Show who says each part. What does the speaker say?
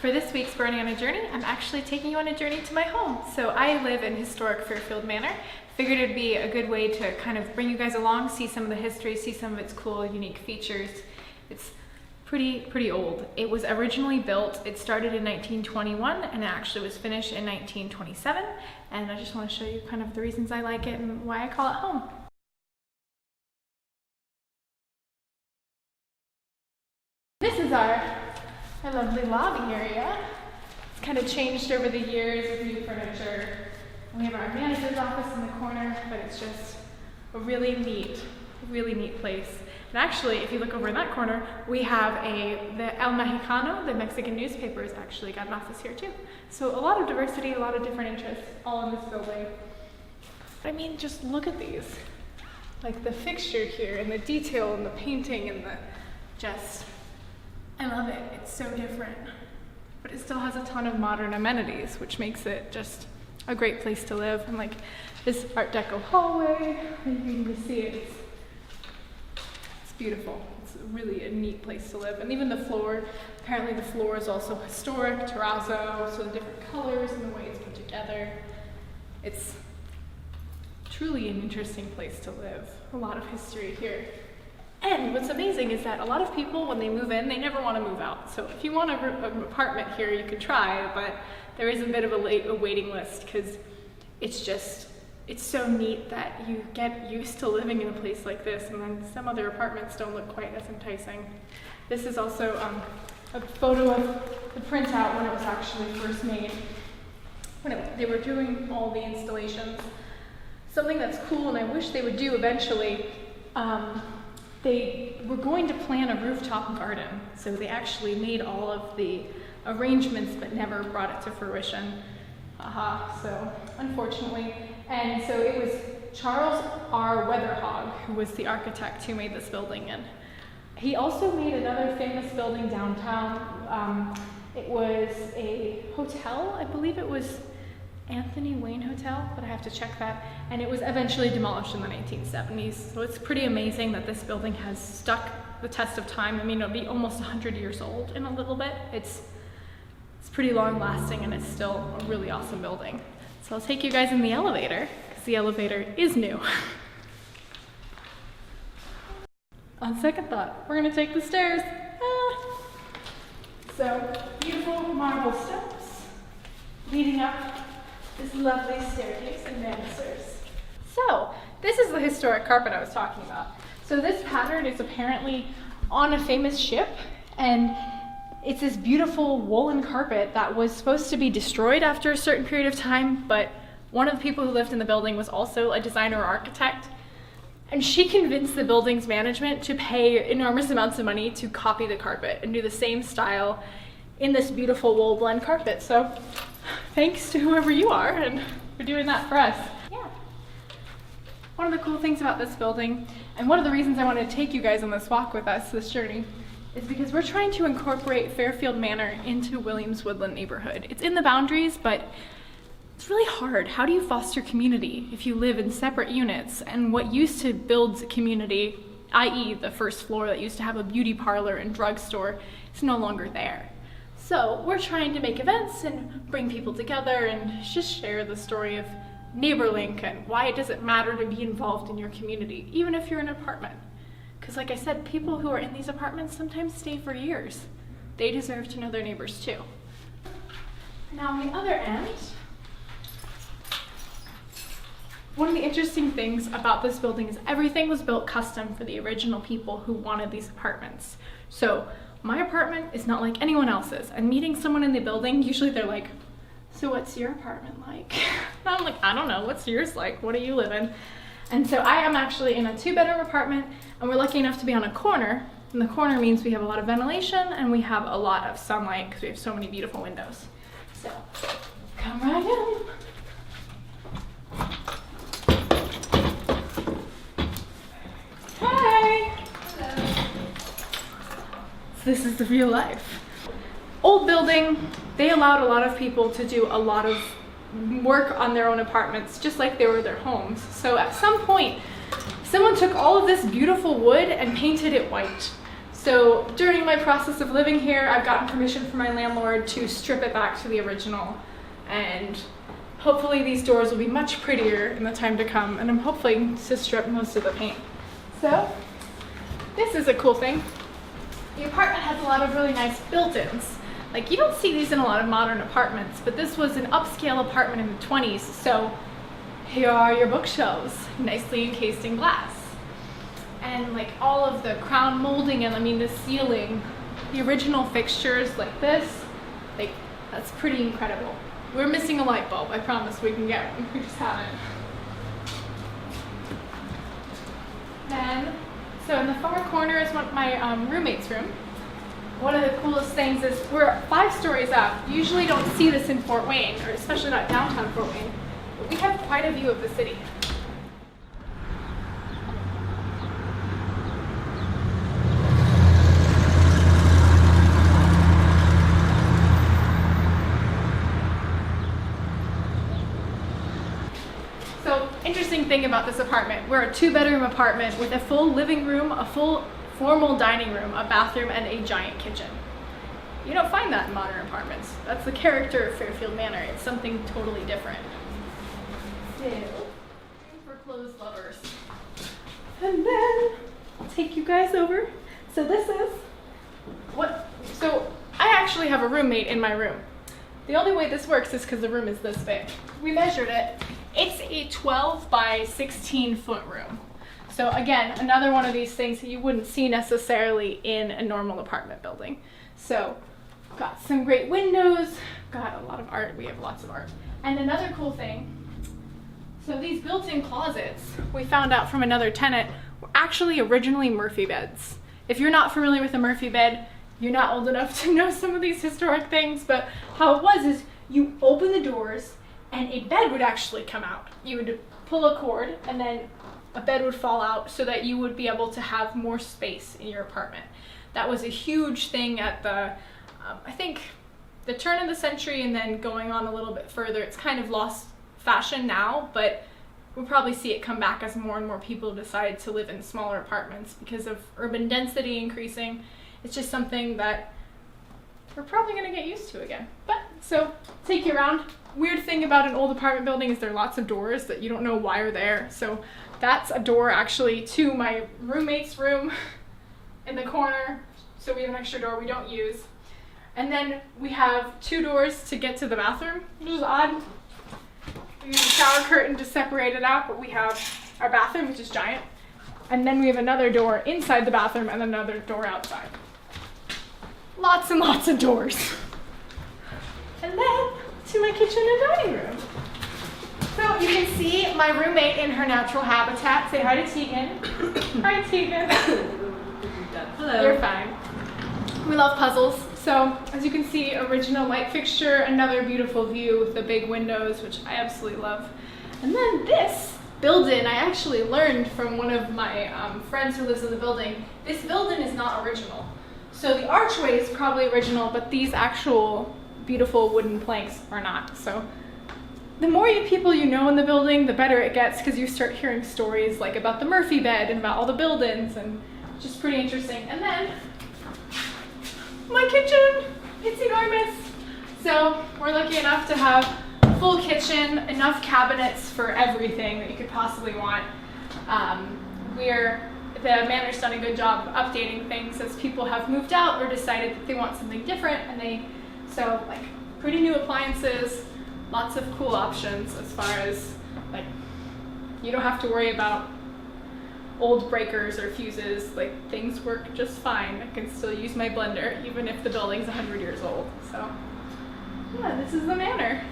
Speaker 1: For this week's Burning on a Journey, I'm actually taking you on a journey to my home. So I live in historic Fairfield Manor. Figured it'd be a good way to kind of bring you guys along, see some of the history, see some of its cool, unique features. It's pretty old. It was originally built, it started in 1921 and it actually was finished in 1927. And I just want to show you kind of the reasons I like it and why I call it home. This is our lovely lobby area. It's kind of changed over the years with new furniture. We have our manager's office in the corner, but it's just a really neat place. And actually, if you look over in that corner, we have the El Mexicano, the Mexican newspaper, has actually got an office here too. So a lot of diversity, a lot of different interests, all in this building. I mean, just look at these. Like the fixture here, and the detail, and the painting, and I love it. It's so different. But it still has a ton of modern amenities, which makes it just a great place to live. And like this Art Deco hallway, you can just see it. It's beautiful. It's really a neat place to live. And even the floor, apparently the floor is also historic, terrazzo, so the different colors and the way it's put together. It's truly an interesting place to live. A lot of history here. And what's amazing is that a lot of people, when they move in, they never want to move out. So if you want an apartment here, you can try, but there is a bit of a waiting list because it's so neat that you get used to living in a place like this, and then some other apartments don't look quite as enticing. This is also a photo of the printout when it was actually first made, when they were doing all the installations. Something that's cool, and I wish they would do eventually, they were going to plan a rooftop garden, so they actually made all of the arrangements but never brought it to fruition. So unfortunately. And so it was Charles R. Weatherhog who was the architect who made this building. And he also made another famous building downtown. It was a hotel, I believe it was Anthony Wayne Hotel, but I have to check that. And it was eventually demolished in the 1970s. So it's pretty amazing that this building has stuck the test of time. I mean, it'll be almost 100 years old in a little bit. It's pretty long lasting, and it's still a really awesome building. So I'll take you guys in the elevator, because the elevator is new. On second thought, we're gonna take the stairs. So beautiful marble steps leading up this lovely staircase and banisters. So this is the historic carpet I was talking about. So this pattern is apparently on a famous ship, and it's this beautiful woolen carpet that was supposed to be destroyed after a certain period of time, but one of the people who lived in the building was also a designer or architect, and she convinced the building's management to pay enormous amounts of money to copy the carpet and do the same style in this beautiful wool blend carpet. So thanks to whoever you are and for doing that for us. Yeah. One of the cool things about this building, and one of the reasons I want to take you guys on this walk with us, this journey, is because we're trying to incorporate Fairfield Manor into Williams Woodland neighborhood. It's in the boundaries, but it's really hard. How do you foster community if you live in separate units? And what used to build community, i.e. the first floor that used to have a beauty parlor and drugstore, is no longer there. So we're trying to make events and bring people together and just share the story of NeighborLink and why it doesn't matter to be involved in your community, even if you're in an apartment. Because like I said, people who are in these apartments sometimes stay for years. They deserve to know their neighbors too. Now on the other end, one of the interesting things about this building is everything was built custom for the original people who wanted these apartments. So my apartment is not like anyone else's, and meeting someone in the building, usually they're like, so what's your apartment like? And I'm like, I don't know, what's yours like? What do you live in? And so I am actually in a 2-bedroom apartment, and we're lucky enough to be on a corner. And the corner means we have a lot of ventilation and we have a lot of sunlight because we have so many beautiful windows. So come right in. Hi. Hello. So this is the real life. Old building, they allowed a lot of people to do a lot of work on their own apartments, just like they were their homes. So at some point, someone took all of this beautiful wood and painted it white. So So during my process of living here, I've gotten permission from my landlord to strip it back to the original, and hopefully these doors will be much prettier in the time to come, and I'm hoping to strip most of the paint. So this is a cool thing. The apartment has a lot of really nice built-ins. Like, you don't see these in a lot of modern apartments, but this was an upscale apartment in the 20s, so here are your bookshelves, nicely encased in glass. And like all of the crown molding, and I mean the ceiling, the original fixtures like this, like that's pretty incredible. We're missing a light bulb, I promise we can get one, we just haven't. Then, so in the far corner is my roommate's room. One of the coolest things is we're 5 stories up. You usually don't see this in Fort Wayne, or especially not downtown Fort Wayne, but we have quite a view of the city. So, interesting thing about this apartment, we're a 2-bedroom apartment with a full living room, a full formal dining room, a bathroom, and a giant kitchen. You don't find that in modern apartments. That's the character of Fairfield Manor. It's something totally different. So, for clothes lovers. And then, I'll take you guys over. So this is so I actually have a roommate in my room. The only way this works is because the room is this big. We measured it. It's a 12 by 16 foot room. So again, another one of these things that you wouldn't see necessarily in a normal apartment building. So, got some great windows, got a lot of art, we have lots of art. And another cool thing, so these built-in closets, we found out from another tenant, were actually originally Murphy beds. If you're not familiar with a Murphy bed, you're not old enough to know some of these historic things, but how it was is you open the doors and a bed would actually come out. You would pull a cord and then a bed would fall out so that you would be able to have more space in your apartment. That was a huge thing at the, I think, the turn of the century, and then going on a little bit further. It's kind of lost fashion now, but we'll probably see it come back as more and more people decide to live in smaller apartments because of urban density increasing. It's just something that we're probably going to get used to again. But, so, take you around. Weird thing about an old apartment building is there are lots of doors that you don't know why are there. So that's a door actually to my roommate's room in the corner. So we have an extra door we don't use. And then we have 2 doors to get to the bathroom, which is odd. We use a shower curtain to separate it out, but we have our bathroom, which is giant. And then we have another door inside the bathroom and another door outside. Lots and lots of doors. And then to my kitchen and dining room. So you can see my roommate in her natural habitat. Say hi to Tegan. Hi, Tegan.
Speaker 2: Hello.
Speaker 1: You're fine. We love puzzles. So as you can see, original light fixture, another beautiful view with the big windows, which I absolutely love. And then this build-in, I actually learned from one of my friends who lives in the building, this build-in is not original. So the archway is probably original, but these actual beautiful wooden planks are not. So the more people you know in the building, the better it gets, because you start hearing stories like about the Murphy bed and about all the build-ins, and just pretty interesting. And then my kitchen, it's enormous. So we're lucky enough to have a full kitchen, enough cabinets for everything that you could possibly want. The Manor's done a good job updating things as people have moved out or decided that they want something different, and so like pretty new appliances, lots of cool options as far as like you don't have to worry about old breakers or fuses. Like things work just fine. I can still use my blender even if the building's 100 years old. So yeah, this is the Manor.